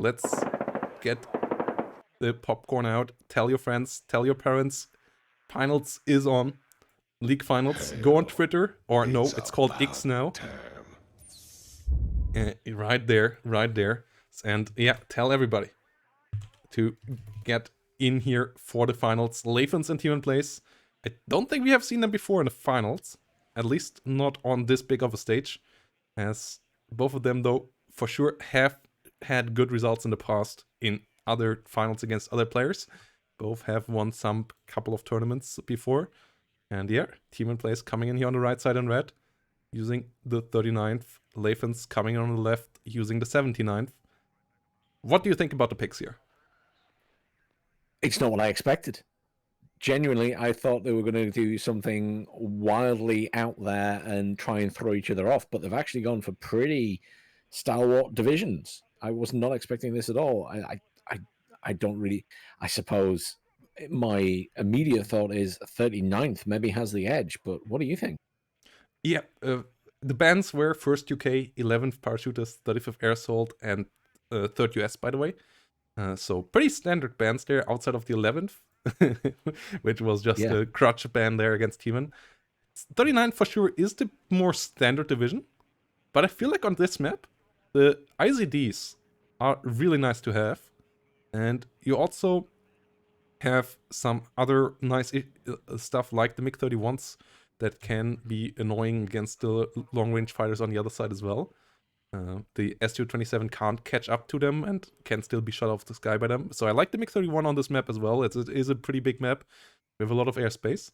let's get the popcorn out. Tell your friends, tell your parents. Finals is on. League Finals. Go on Twitter, or no, it's called X now. Right there, right there. And yeah, tell everybody to get in here for the finals. Lathans and Tmanplays. I don't think we have seen them before in the finals. At least not on this big of a stage. As both of them, though, for sure have had good results in the past in other finals against other players. Both have won some couple of tournaments before. And yeah, Tmanplays coming in here on the right side in red, using the 39th. Lathans coming in on the left, using the 79th. What do you think about the picks here? It's not what I expected. Genuinely, I thought they were going to do something wildly out there and try and throw each other off, but they've actually gone for pretty stalwart divisions. I was not expecting this at all. I don't really... I suppose my immediate thought is 39th maybe has the edge, but what do you think? Yeah, the bands were 1st UK, 11th Parachutist, 35th Air Assault, and 3rd US, by the way. So pretty standard bands there outside of the 11th, which was just a crutch band there against Tman. 39 for sure is the more standard division, but I feel like on this map, the IZDs are really nice to have, and you also have some other nice stuff like the MiG-31s that can be annoying against the long-range fighters on the other side as well. The Su-27 can't catch up to them and can still be shot off the sky by them. So I like the MiG-31 on this map as well. It is a pretty big map with a lot of airspace.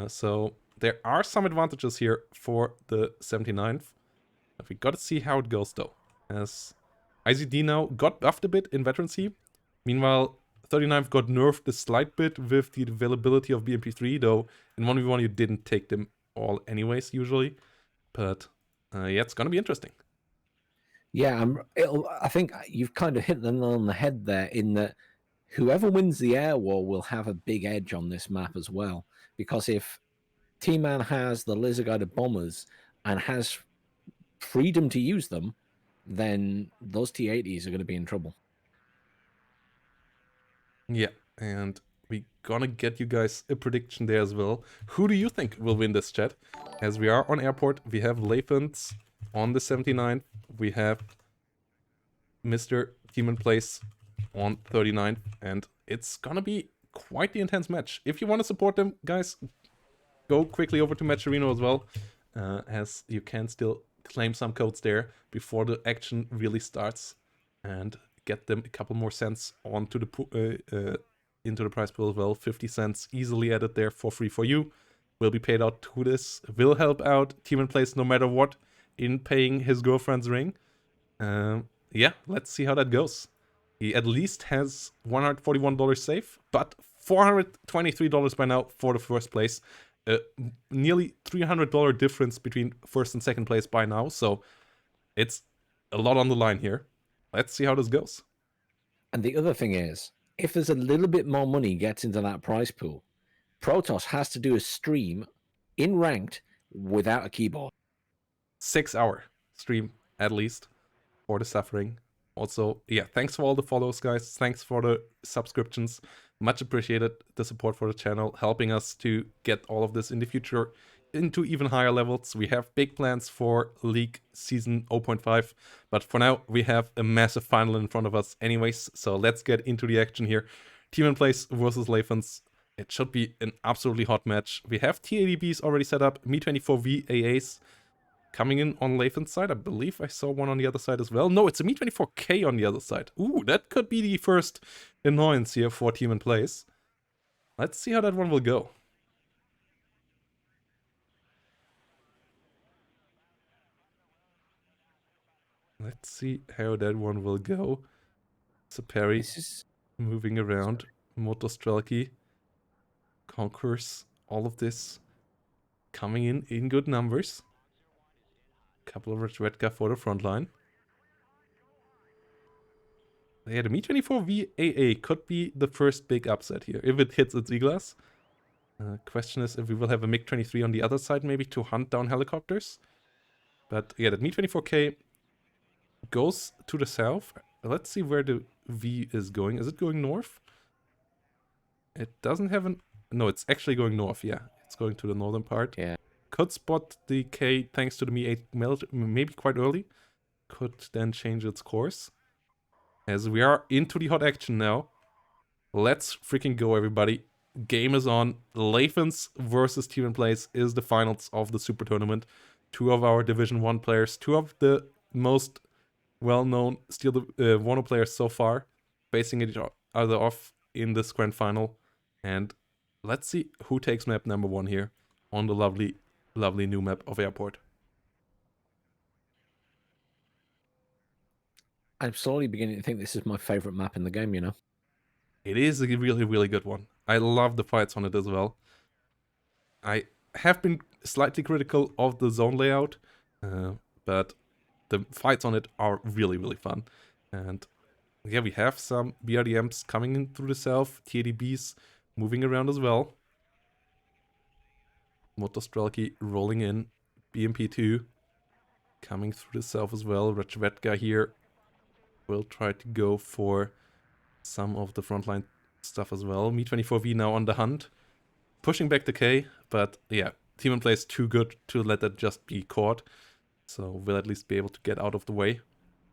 So there are some advantages here for the 79th. We gotta see how it goes though. As IZD now got buffed a bit in veterancy. Meanwhile, 39th got nerfed a slight bit with the availability of BMP3, though in 1v1 you didn't take them all anyways usually. But yeah, it's gonna be interesting. Yeah, I think you've kind of hit the nail on the head there in that whoever wins the air war will have a big edge on this map as well. Because if T-Man has the laser-guided bombers and has freedom to use them, then those T-80s are going to be in trouble. Yeah, and we gonna get you guys a prediction there as well. Who do you think will win this, chat? As we are on airport, we have Lathans on the 79th. We have Mr. Tmanplays on 39th, and it's gonna be quite the intense match. If you want to support them, guys, go quickly over to Matcherino as well, as you can still claim some codes there before the action really starts, and get them a couple more cents onto the into the prize pool as well. 50 cents easily added there for free for you. Will be paid out to this. Will help out Tmanplays no matter what in paying his girlfriend's ring. Yeah, let's see how that goes. He at least has $141 safe, but $423 by now for the first place. Nearly $300 difference between first and second place by now, so it's a lot on the line here. Let's see how this goes. And the other thing is, if there's a little bit more money gets into that prize pool, Protoss has to do a stream in ranked without a keyboard. 6-hour stream at least for the suffering. Also, yeah, thanks for all the follows, guys. Thanks for the subscriptions. Much appreciated the support for the channel, helping us to get all of this in the future into even higher levels. We have big plans for League Season 0.5, but for now we have a massive final in front of us anyways, so let's get into the action here. Tmanplays versus Lathans. It should be an absolutely hot match. We have T-80Bs already set up, Mi-24V AAs coming in on Lathans' side. I believe I saw one on the other side as well. No, it's a Mi-24K on the other side. Ooh, that could be the first annoyance here for Tmanplays. Let's see how that one will go. Let's see how that one will go. So Perry moving around. Motostrelki conquers all of this. Coming in good numbers. Couple of Redka for the front line. Yeah, the Mi-24V AA could be the first big upset here, if it hits its E-glass. Question is if we will have a MiG-23 on the other side, maybe, to hunt down helicopters. But yeah, that Mi-24K goes to the south. let's see where the V is going. Is it going north? It doesn't have an... No, it's actually going north, yeah. It's going to the northern part. Yeah. Could spot the K thanks to the Mi-8 melt, maybe quite early. Could then change its course. As we are into the hot action now. Let's freaking go, everybody. Game is on. Lathans versus Tmanplays is the finals of the Super Tournament. Two of our Division 1 players, two of the most well-known WARNO players so far, facing each other off in this grand final. And let's see who takes map number 1 here on the lovely, lovely new map of Airport. I'm slowly beginning to think this is my favorite map in the game, you know? It is a really, really good one. I love the fights on it as well. I have been slightly critical of the zone layout, but the fights on it are really, really fun. And yeah, we have some BRDMs coming in through the south, TADBs moving around as well. Motostrelki rolling in, BMP2 coming through the south as well. Rachvetka here will try to go for some of the frontline stuff as well. Mi-24V now on the hunt, pushing back the K, but yeah, Tmanplays too good to let that just be caught. So we'll at least be able to get out of the way.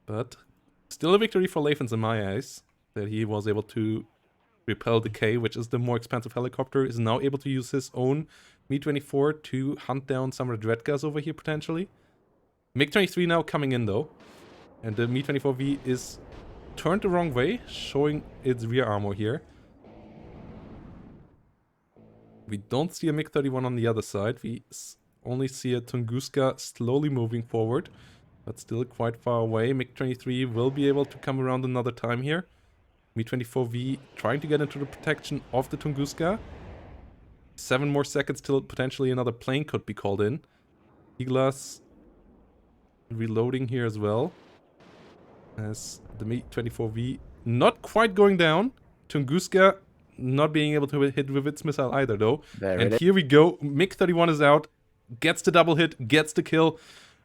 But still a victory for Lathans in my eyes, that he was able to repel the K, which is the more expensive helicopter, is now able to use his own Mi-24 to hunt down some Redredgas over here potentially. MiG-23 now coming in though, and the Mi-24V is turned the wrong way, showing its rear armor here. We don't see a MiG-31 on the other side. We only see a Tunguska slowly moving forward, but still quite far away. MiG-23 will be able to come around another time here. Mi-24V trying to get into the protection of the Tunguska. 7 more seconds till potentially another plane could be called in. Iglas reloading here as well. As the Mi-24V not quite going down. Tunguska not being able to hit with its missile either though. And here we go. MiG-31 is out. Gets the double hit. Gets the kill.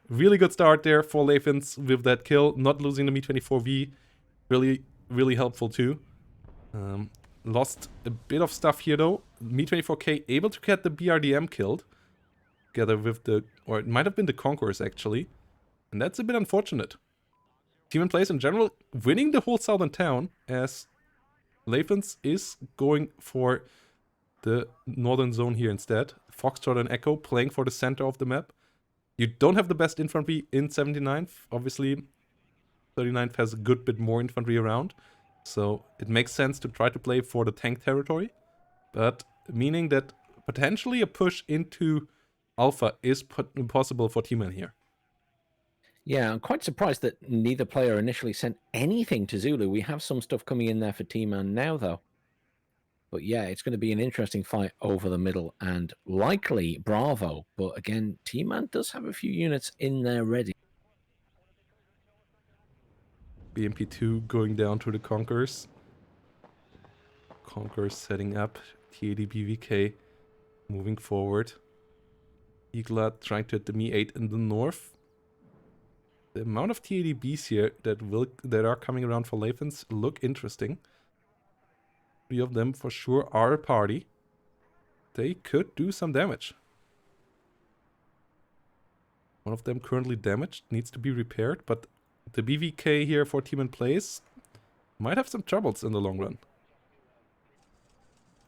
Really good start there for Lathans with that kill. Not losing the Mi-24V. Really, really helpful too. Lost a bit of stuff here though. Mi-24K able to get the BRDM killed. Together with the... Or it might have been the Conquerors actually. And that's a bit unfortunate. Tmanplays in general winning the whole southern town, as Lathans is going for the northern zone here instead. Foxtrot and Echo playing for the center of the map. You don't have the best infantry in 79th. Obviously, 39th has a good bit more infantry around. So it makes sense to try to play for the tank territory. But meaning that potentially a push into Alpha is possible for T-Man here. Yeah, I'm quite surprised that neither player initially sent anything to Zulu. We have some stuff coming in there for T-Man now, though. But yeah, it's going to be an interesting fight over the middle and likely Bravo. But again, T-Man does have a few units in there ready. BMP2 going down to the Conquerors. Conquerors setting up. TADBVK moving forward. Igla trying to hit the Mi-8 in the north. The amount of TADBs here that are coming around for Lathans look interesting. 3 of them for sure are a party. They could do some damage. One of them currently damaged, needs to be repaired, but the BVK here for Tmanplays might have some troubles in the long run.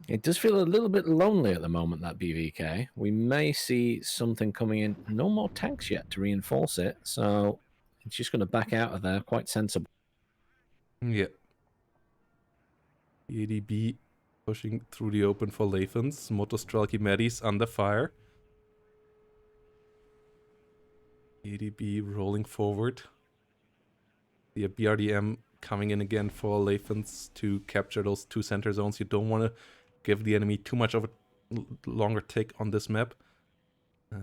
It does feel a little bit lonely at the moment, that BVK. We may see something coming in. No more tanks yet to reinforce it, so it's just going to back out of there. Quite sensible. Yeah. ADB pushing through the open for Lathans. Motostrelki Medis under fire. ADB rolling forward. The BRDM coming in again for Lathans to capture those 2 center zones. You don't want to give the enemy too much of a longer tick on this map.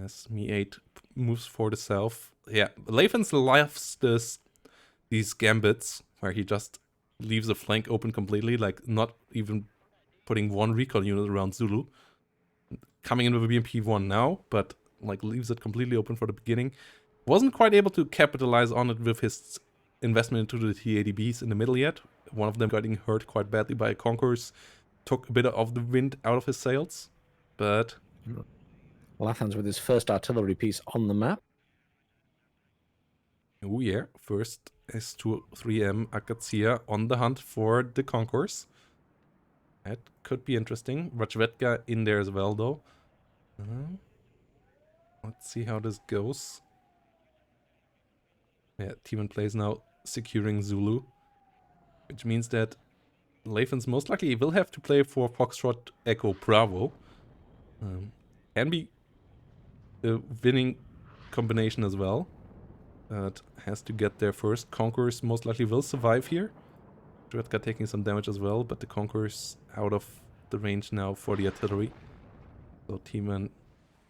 As Mi-8 moves for the south. Yeah, Lathans loves these gambits where he just leaves a flank open completely, like not even putting one recon unit around Zulu. Coming in with a BMP-1 now, but like leaves it completely open for the beginning. Wasn't quite able to capitalize on it with his investment into the TADBs in the middle yet. One of them getting hurt quite badly by Conquerors took a bit of the wind out of his sails, but Lathans with his first artillery piece on the map. oh yeah, first S2-3M Akatsia on the hunt for the Conquerors. That could be interesting. Rajvetka in there as well, though. Let's see how this goes. Yeah, Tmanplays now securing Zulu, which means that Lathans most likely will have to play for Foxtrot Echo Bravo. Can be a winning combination as well. But has to get there first. Conquerors most likely will survive here. Rajvetka taking some damage as well, but the Conquerors out of the range now for the artillery. So Tman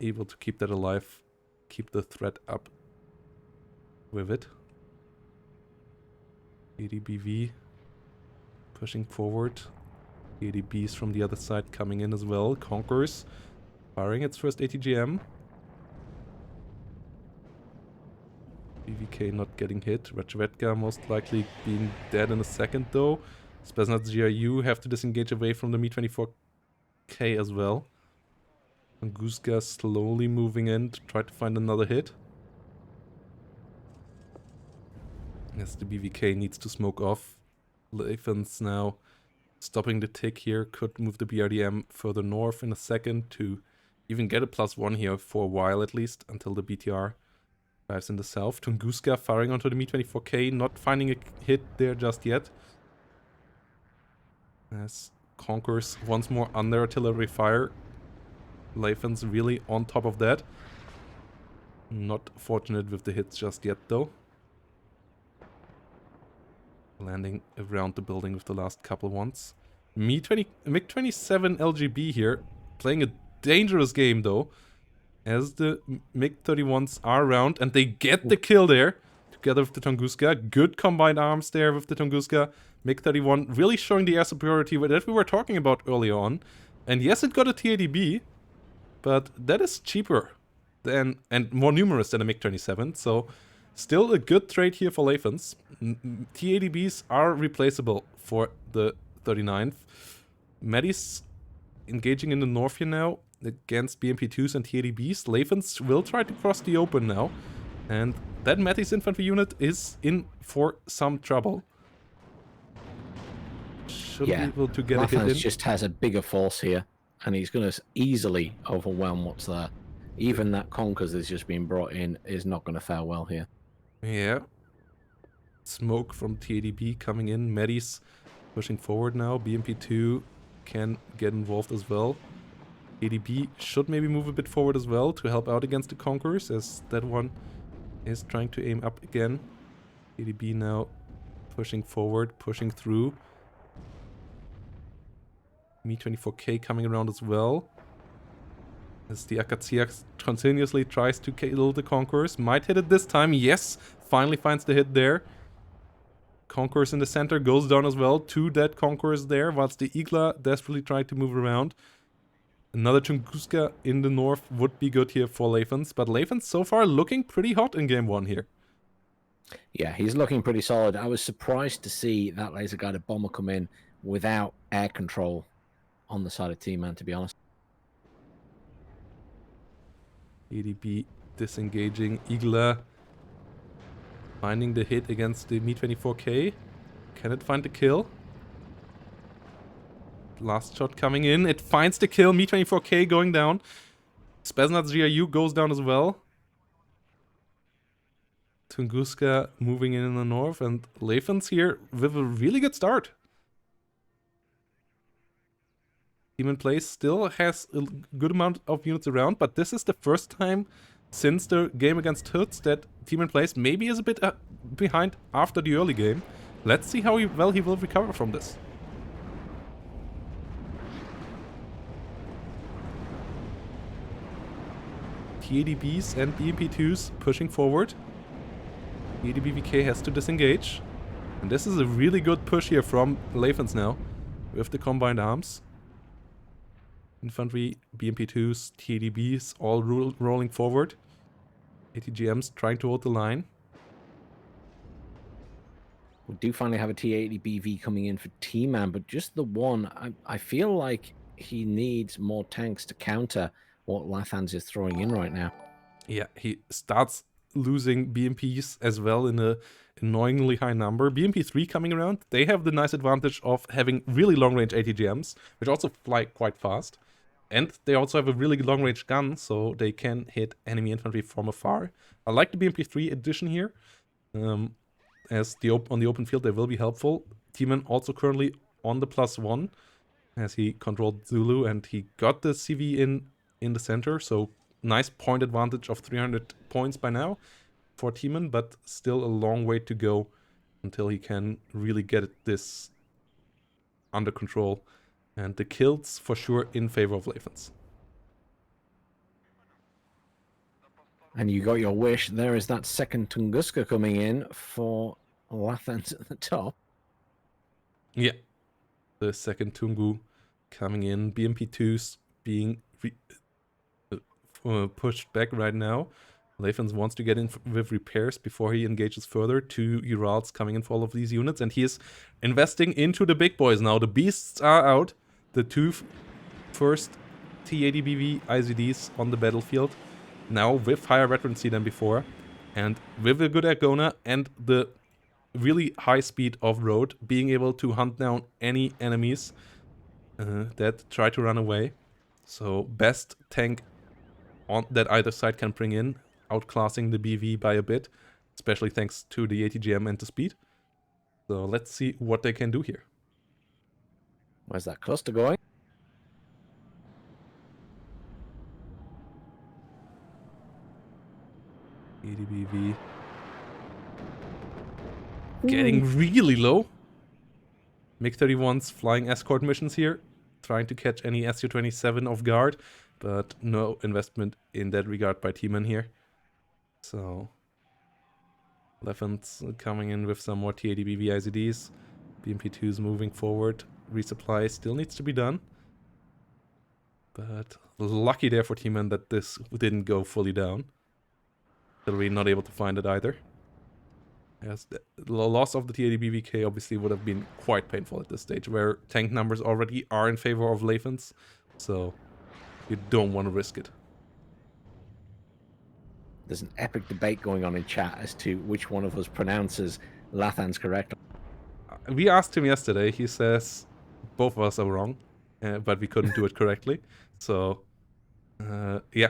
able to keep that alive, keep the threat up with it. ADBV pushing forward. ADBs from the other side coming in as well. Conquerors firing its first ATGM. BVK not getting hit. Rajvetka most likely being dead in a second though. Spetsnaz GRU have to disengage away from the Mi-24K as well. Tunguska slowly moving in to try to find another hit. Yes, the BVK needs to smoke off. Lathans now stopping the tick here. Could move the BRDM further north in a second to even get a +1 here for a while at least, until the BTR dives in the south. Tunguska firing onto the Mi-24K, not finding a hit there just yet. As Conquers once more under artillery fire. Lathans really on top of that. Not fortunate with the hits just yet though. Landing around the building with the last couple ones. MiG-27 LGB here, playing a dangerous game though, as the MiG-31s are around, and they get the kill there, together with the Tunguska. Good combined arms there with the Tunguska. MiG-31 really showing the air superiority that we were talking about earlier on. And yes, it got a TADB, but that is cheaper than and more numerous than a MiG-27, so still a good trade here for Lathans. TADBs are replaceable for the 39th. Medis engaging in the north here now against BMP2s and TADBs. Lathans will try to cross the open now, and that Metis infantry unit is in for some trouble. Should be able to get a hit in. Lathans just has a bigger force here, and he's going to easily overwhelm what's there. Even that Conkers that's just been brought in is not going to fare well here. Yeah. Smoke from TADB coming in. Medis pushing forward now. BMP2 can get involved as well. ADB should maybe move a bit forward as well to help out against the Conquerors, as that one is trying to aim up again. ADB now pushing forward, pushing through. Mi-24K coming around as well. As the Akatsia continuously tries to kill the Conquerors. Might hit it this time. Yes, finally finds the hit there. Conquerors in the center goes down as well. 2 dead Conquerors there, whilst the Igla desperately tried to move around. Another Tunguska in the north would be good here for Lathans, but Lathans so far looking pretty hot in game 1 here. Yeah, he's looking pretty solid. I was surprised to see that laser guided bomber come in without air control on the side of T-Man, to be honest. ADB disengaging. Igla finding the hit against the Mi-24K. Can it find the kill? Last shot coming in. It finds the kill. Mi-24K going down. Spetsnaz GRU goes down as well. Tunguska moving in the north, and Lathans here with a really good start. Tmanplays still has a good amount of units around, but this is the first time since the game against Hoods that Tmanplays maybe is a bit behind after the early game. Let's see how well he will recover from this. TADBs and BMP2s pushing forward. ADBVK has to disengage. And this is a really good push here from Lathans now, with the combined arms. Infantry, BMP2s, TADBs all rolling forward. ATGMs trying to hold the line. We do finally have a T80 BV coming in for T-Man, but just the one. I feel like he needs more tanks to counter what Lathans is throwing in right now. Yeah, he starts losing BMPs as well in a annoyingly high number. BMP 3 coming around, they have the nice advantage of having really long-range ATGMs, which also fly quite fast. And they also have a really long-range gun, so they can hit enemy infantry from afar. I like the BMP 3 addition here. As on the open field, they will be helpful. Tman also currently on the +1, as he controlled Zulu, and he got the CV in the center, so nice point advantage of 300 points by now for Tman, but still a long way to go until he can really get this under control. And the kills for sure in favor of Lathans. And you got your wish. There is that second Tunguska coming in for Lathans at the top. Yeah, the second Tungu coming in. BMP2s being pushed back right now. Lathans wants to get in with repairs before he engages further. 2 Urals coming in for all of these units, and he is investing into the big boys now. The beasts are out. The 2 first T80BV IZDs on the battlefield, now with higher veterancy than before, and with a good Argona and the really high speed of road, being able to hunt down any enemies that try to run away. So best tank that either side can bring in, outclassing the BV by a bit, especially thanks to the ATGM and the speed. So let's see what they can do here. Where's that cluster going? ADBV getting really low. MiG-31's flying escort missions here, trying to catch any Su-27 off guard, but no investment in that regard by Tman here. So Lathans coming in with some more T80BV IZDs. BMP2s moving forward. Resupply still needs to be done. But lucky there for Tman that this didn't go fully down. We're not able to find it either. Yes, the loss of the T80BVK obviously would have been quite painful at this stage, where tank numbers already are in favor of Lathans, so you don't want to risk it. There's an epic debate going on in chat as to which one of us pronounces Lathans correctly. We asked him yesterday, he says both of us are wrong, but we couldn't do it correctly, so yeah,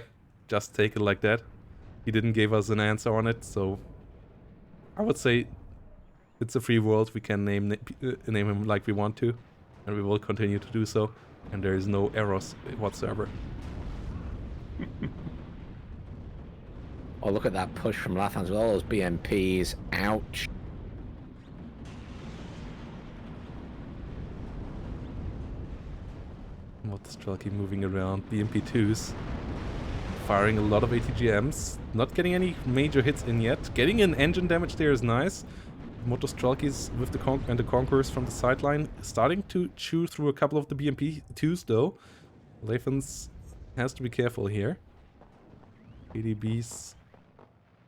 just take it like that. He didn't give us an answer on it, so I would say it's a free world. We can name him like we want to, and we will continue to do so, and there is no errors whatsoever. Oh, look at that push from Lathans with all those BMPs. Ouch. Motostrelki moving around, BMP2s firing a lot of ATGMs, not getting any major hits in yet. Getting an engine damage there is nice. Motostrelkis with the Conquerors from the sideline starting to chew through a couple of the BMP2s though. Lathans has to be careful here. ADBs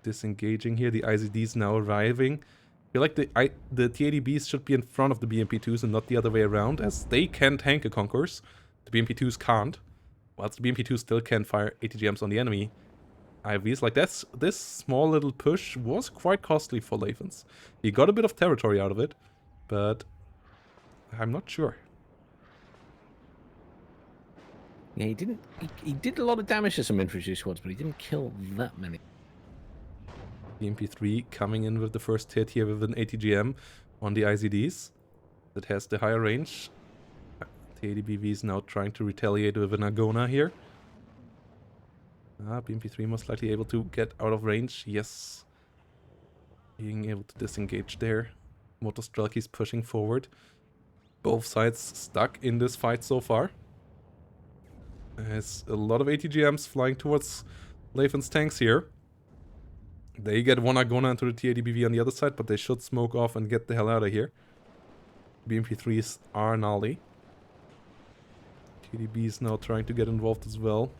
disengaging here, the IZDs now arriving. I feel like the T80Bs should be in front of the BMP2s and not the other way around, as they can tank a Conquerors. The BMP2s can't, whilst the BMP2s still can fire ATGMs on the enemy. IVs like this small little push was quite costly for Lathans. He got a bit of territory out of it, but I'm not sure. Yeah, he didn't. He did a lot of damage to some infantry squads, but he didn't kill that many. BMP3 coming in with the first hit here with an ATGM on the IZDs that has the higher range. The ADBV is now trying to retaliate with an Argona here. BMP3 most likely able to get out of range. Yes. Being able to disengage there. Motostrelki's pushing forward. Both sides stuck in this fight so far. There's a lot of ATGMs flying towards Lathans' tanks here. They get one Argona into the T80BV on the other side, but they should smoke off and get the hell out of here. BMP3s are gnarly. TDB is now trying to get involved as well.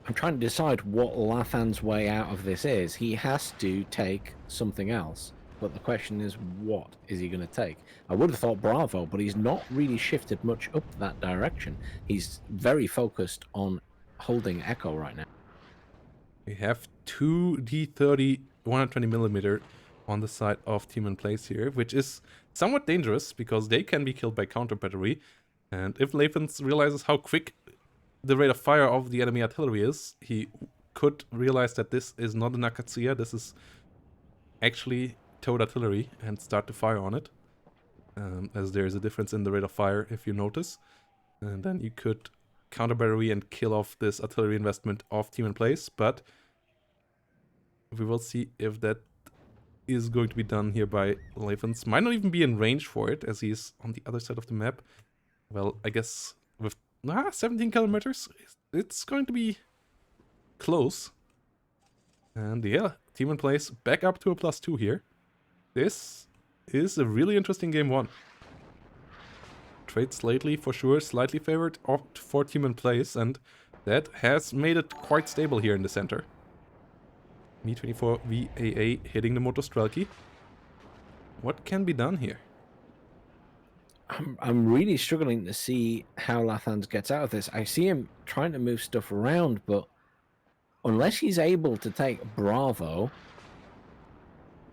I'm trying to decide what Lathan's way out of this is. He has to take something else. but the question is, what is he going to take? I would have thought Bravo, but he's not really shifted much up that direction. He's very focused on holding Echo right now. We have two D30 120mm on the side of Tmanplays here, which is somewhat dangerous because they can be killed by counter battery. And if Lathans realizes how quick the rate of fire of the enemy artillery is, he could realize that this is not an Akatsuya, this is actually towed artillery, and start to fire on it. As there is a difference in the rate of fire, if you notice. And then you could counter battery and kill off this artillery investment of Tmanplays, but we will see if that is going to be done here by Lathans. Might not even be in range for it, as he's on the other side of the map. Well, I guess with 17 kilometers, it's going to be close. And yeah, Tmanplays back up to a +2 here. This is a really interesting game 1. Trade lately, for sure, slightly favored for Tmanplays, and that has made it quite stable here in the center. Mi-24 VAA hitting the Motostrelki. What can be done here? I'm really struggling to see how Lathans gets out of this. I see him trying to move stuff around, but unless he's able to take Bravo,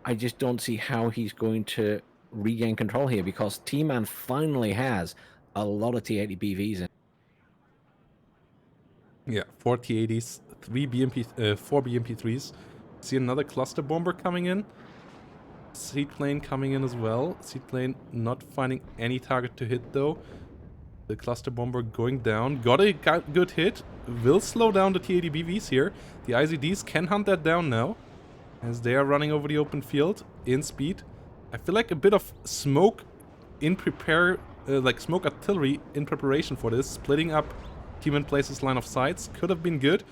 I just don't see how he's going to regain control here, because T-Man finally has a lot of T-80 BVs in. Yeah, 4 T-80s, 4 BMP-3s. See another cluster bomber coming in. Seaplane coming in as well. Seaplane not finding any target to hit though. The cluster bomber going down. Got a good hit. Will slow down the T-80 BVs here. The IZDs can hunt that down now, as they are running over the open field in speed. I feel like a bit of smoke in smoke artillery in preparation for this. Splitting up Tmanplays' line of sights could have been good.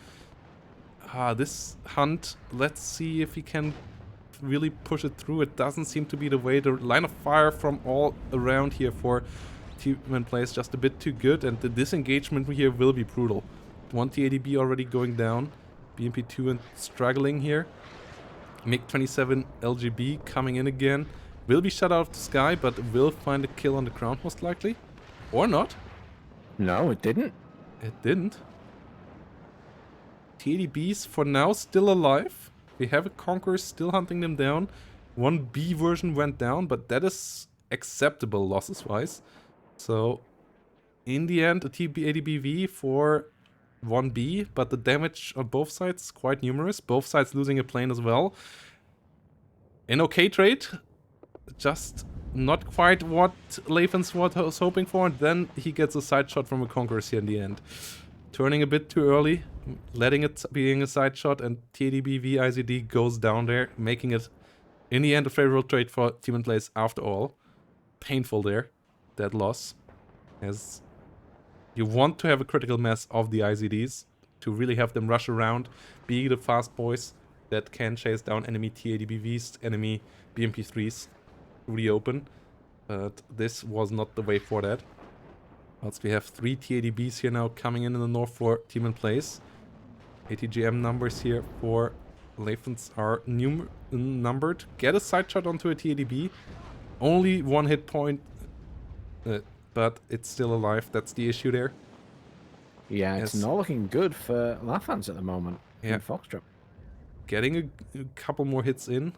This hunt, let's see if he can really push it through. It doesn't seem to be the way. The line of fire from all around here for Tmanplays just a bit too good, and the disengagement here will be brutal. 1 T-80B already going down. BMP-2 and struggling here. MiG-27 LGB coming in again. Will be shot out of the sky, but will find a kill on the ground most likely. Or not. No, it didn't. It didn't. T-80Bs for now still alive. We have a Conqueror still hunting them down. 1B version went down, but that is acceptable losses-wise. So, in the end, a T-80BV for 1B, but the damage on both sides is quite numerous. Both sides losing a plane as well. An okay trade. Just not quite what Lathans was hoping for, and then he gets a side shot from a Conqueror here in the end. Turning a bit too early, letting it being a side shot, and T-80BV IZD goes down there, making it, in the end, a favorable trade for Tmanplays after all. Painful there, that loss, as you want to have a critical mass of the IZDs to really have them rush around, be the fast boys that can chase down enemy T-80BVs, enemy BMP-3s through the open. But this was not the way for that. Whilst we have 3 T-80Bs here now coming in the north for Tmanplays. ATGM numbers here for Lathans are numbered. Get a side shot onto a T-80B. Only 1 hit point, but it's still alive. That's the issue there. Yeah, it's not looking good for Lathans at the moment. Yeah. In Foxtrot. Getting a couple more hits in.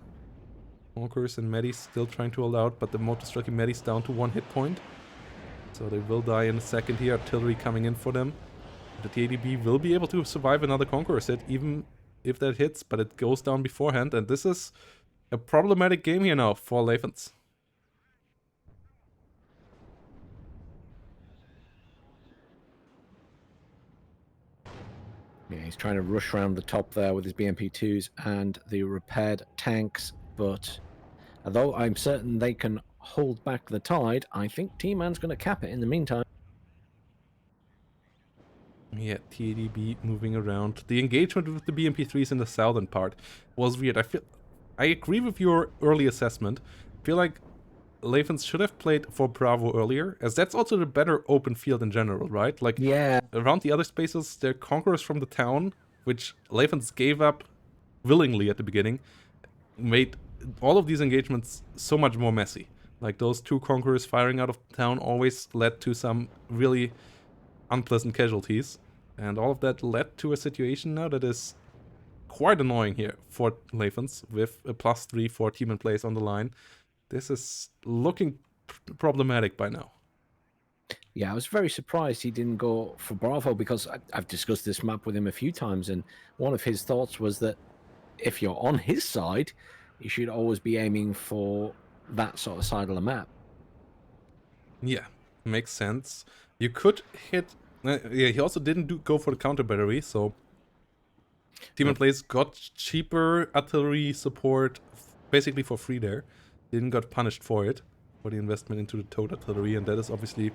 Conquerors and Medis still trying to hold out, but the Motostrelki Medis down to 1 hit point. So they will die in a second here. Artillery coming in for them. The T-80B will be able to survive another Conqueror hit, even if that hits, but it goes down beforehand. And this is a problematic game here now for Lathans. Yeah, he's trying to rush around the top there with his BMP-2s and the repaired tanks, but although I'm certain they can hold back the tide, I think T-Man's going to cap it in the meantime. Yeah, T-80B moving around. The engagement with the BMP-3s in the southern part was weird. I agree with your early assessment. I feel like Lathans should have played for Bravo earlier, as that's also the better open field in general, right? Like, yeah, around the other spaces, they're Conquerors from the town, which Lathans gave up willingly at the beginning. Made all of these engagements so much more messy. Like those two conquerors firing out of town always led to some really unpleasant casualties. And all of that led to a situation now that is quite annoying here for Lathans with a +3 for Tmanplays on the line. This is looking problematic by now. Yeah, I was very surprised he didn't go for Bravo, because I've discussed this map with him a few times, and one of his thoughts was that if you're on his side, you should always be aiming for that sort of side of the map. Yeah, makes sense. You could hit... yeah, he also didn't go for the counter battery, so Tmanplays got cheaper artillery support basically for free there. Didn't got punished for it, for the investment into the towed artillery, and that is obviously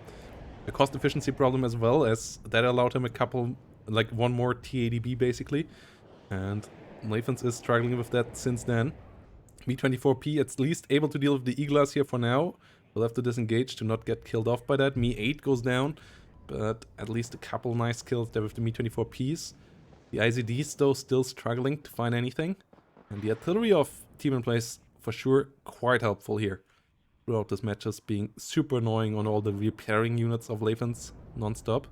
a cost efficiency problem, as well as that allowed him a couple, like one more T80B basically. And Lathans is struggling with that since then. Me-24P at least able to deal with the E-Glass here for now. We'll have to disengage to not get killed off by that. Me-8 goes down, but at least a couple nice kills there with the Me-24Ps. The IZDs though still struggling to find anything. And the artillery of Tmanplays for sure quite helpful here throughout this matches, being super annoying on all the repairing units of Lathans non-stop.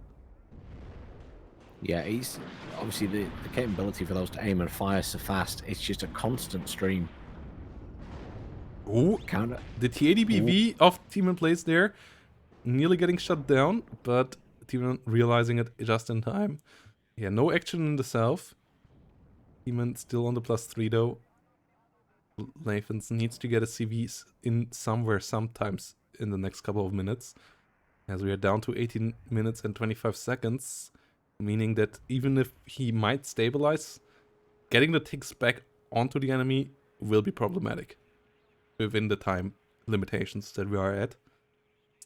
Yeah, he's obviously the capability for those to aim and fire so fast. It's just a constant stream. Ooh, Counter. the T80BV of Tmanplays there nearly getting shut down, but Tman realizing it just in time. Yeah, no action in the south. Tman still on the +3 though. Lathans needs to get a CV in somewhere sometimes in the next couple of minutes, as we are down to 18 minutes and 25 seconds, meaning that even if he might stabilize, getting the ticks back onto the enemy will be problematic within the time limitations that we are at.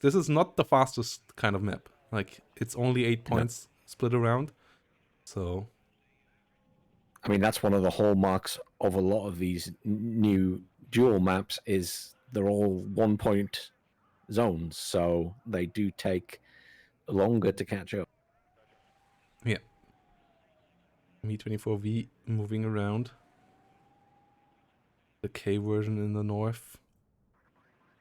This is not the fastest kind of map. Like, it's only 8 points split around, so... I mean, that's one of the hallmarks of a lot of these new dual maps, is they're all 1 point zones, so they do take longer to catch up. Yeah. Me-24V moving around. The K version in the north.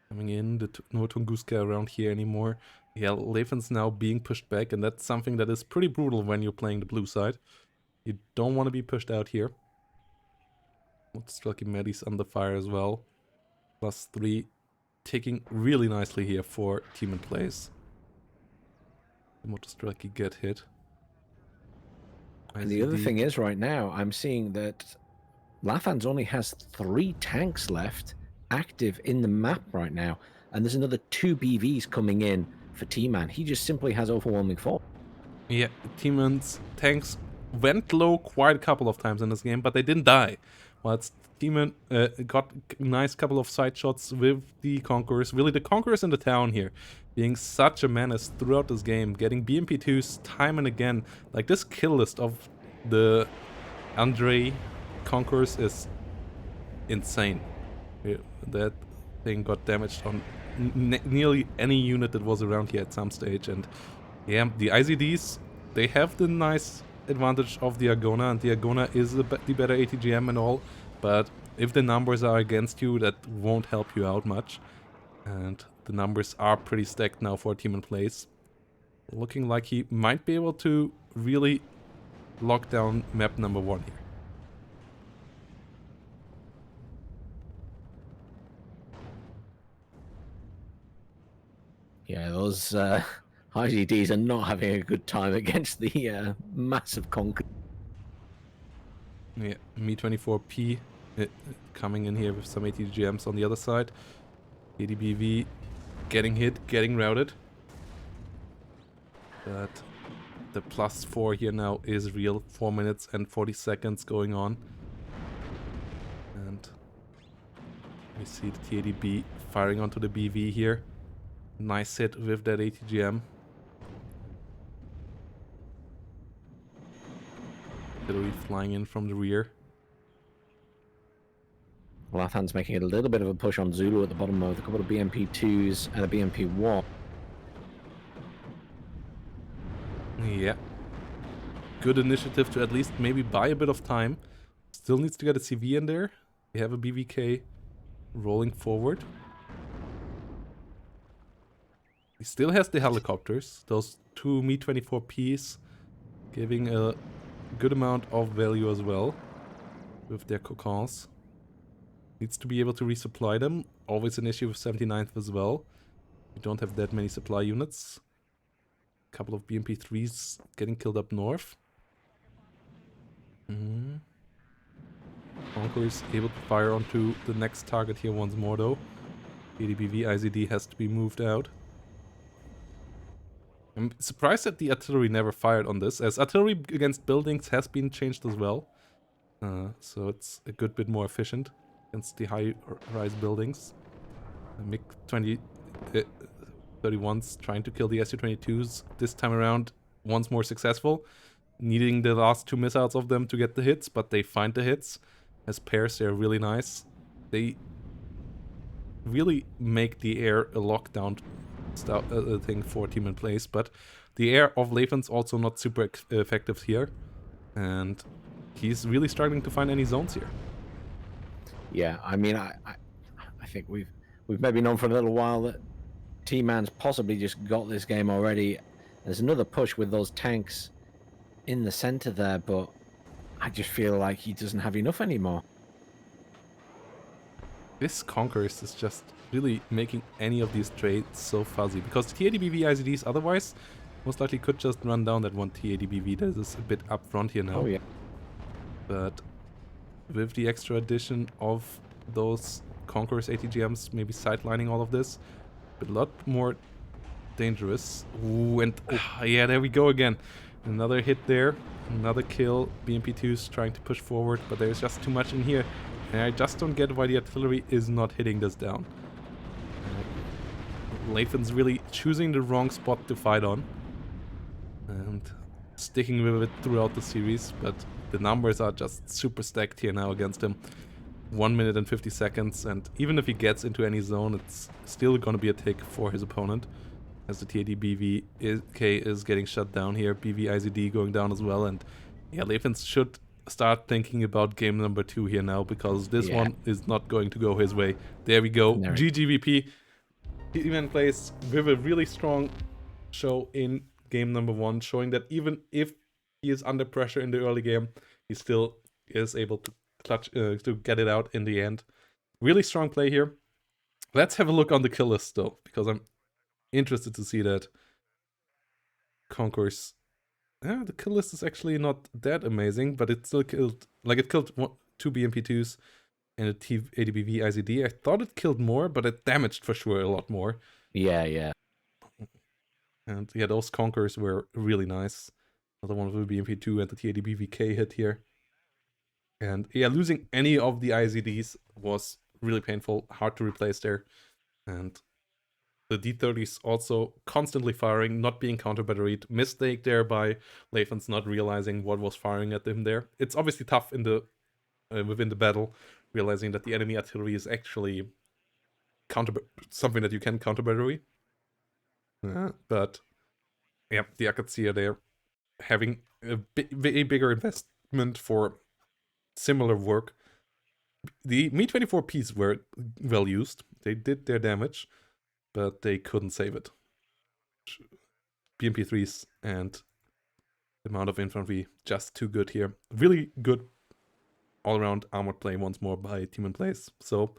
Coming in, no Tunguska around here anymore. Yeah, Lathans now being pushed back, and that's something that is pretty brutal when you're playing the blue side. You don't want to be pushed out here. Motostrelki Medi's under fire as well. +3, ticking really nicely here for Tmanplays. The Motostrelki get hit. And the other thing is, right now, I'm seeing that Lathans only has 3 tanks left active in the map right now, and there's another 2 BVs coming in for T-Man. He just simply has overwhelming force. Yeah, T-Man's tanks went low quite a couple of times in this game, but they didn't die. Whilst T-Man got a nice couple of side shots with the Conquerors. Really, the Conquerors in the town here being such a menace throughout this game, getting BMP2s time and again. Like, this kill list of the Andre Conquerors is insane. That thing got damaged on nearly any unit that was around here at some stage, and yeah, the IZDs, they have the nice advantage of the Argona, and the Argona is the better ATGM and all, but if the numbers are against you, that won't help you out much. And the numbers are pretty stacked now for Tmanplays. Looking like he might be able to really lock down map number 1 here. Yeah, those IGDs are not having a good time against the massive Conquer. Yeah, Me-24P coming in here with some ATGMs on the other side. ADBV getting hit, getting routed. But the +4 here now is real. 4 minutes and 40 seconds going on. And we see the TADB firing onto the BV here. Nice hit with that ATGM. Artillery flying in from the rear. Lathans making a little bit of a push on Zulu at the bottom with a couple of BMP2s and a BMP1. Yeah. Good initiative to at least maybe buy a bit of time. Still needs to get a CV in there. We have a BVK rolling forward. He still has the helicopters, those two Mi-24Ps, giving a good amount of value as well with their cocons. Needs to be able to resupply them. Always an issue with 79th as well. We don't have that many supply units. A couple of BMP-3s getting killed up north. Conqueror is able to fire onto the next target here once more though. ADBV IZD has to be moved out. I'm surprised that the artillery never fired on this, as artillery against buildings has been changed as well. So it's a good bit more efficient against the high-rise buildings. The MiG-20 31s trying to kill the Su-22s this time around, once more successful. Needing the last two missiles of them to get the hits, but they find the hits. As pairs, they're really nice. They really make the air a lockdown thing for Tmanplays, but the air of Lathans also not super effective here. And he's really struggling to find any zones here. Yeah, I mean, I think we've maybe known for a little while that T-Man's possibly just got this game already. There's another push with those tanks in the center there, but I just feel like he doesn't have enough anymore. This Conquerors is just really making any of these trades so fuzzy, because the TADBV IZDs otherwise most likely could just run down that one TADBV that is a bit up front here now. Oh yeah. But with the extra addition of those Conquerors ATGMs maybe sidelining all of this, a lot more dangerous. Ooh, and yeah, there we go again. Another hit there, another kill. BMP-2's trying to push forward, but there's just too much in here. And I just don't get why the artillery is not hitting this down. Lathan's really choosing the wrong spot to fight on. And sticking with it throughout the series, but the numbers are just super stacked here now against him. 1 minute and 50 seconds, and even if he gets into any zone, it's still going to be a tick for his opponent, as the TAD-BVK is getting shut down here, BV-IZD going down as well, and yeah, Lathans should start thinking about game number 2 here now, because this one is not going to go his way. There we go, GGVP. Tmanplays with a really strong show in game number 1, showing that even if he is under pressure in the early game, he still is able to clutch to get it out in the end. Really strong play here. Let's have a look on the kill list though, because I'm interested to see that. Conquerors. Yeah, the kill list is actually not that amazing, but it still killed, like it killed 2 BMP-2s and a ADBV IZD. I thought it killed more, but it damaged for sure a lot more. Yeah. And yeah, those Conquerors were really nice. Another one with the BMP-2 and the TADBVK hit here. And yeah, losing any of the IZDs was really painful, hard to replace there. And the D30s also constantly firing, not being counter-batteried. Mistake there by Lathans not realizing what was firing at him there. It's obviously tough in the within the battle, realizing that the enemy artillery is actually something that you can counter-battery. But yeah, the Akatsuya there having a bigger investment for similar work. The Mi-24Ps were well used. They did their damage, but they couldn't save it. BMP-3s and the amount of infantry just too good here. Really good all-around armored play once more by Tmanplays. So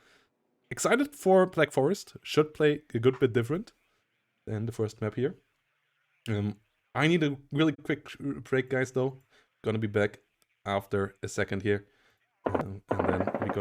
excited for Black Forest. Should play a good bit different than the first map here. I need a really quick break, guys, though. Gonna be back after a second here. And then we're gonna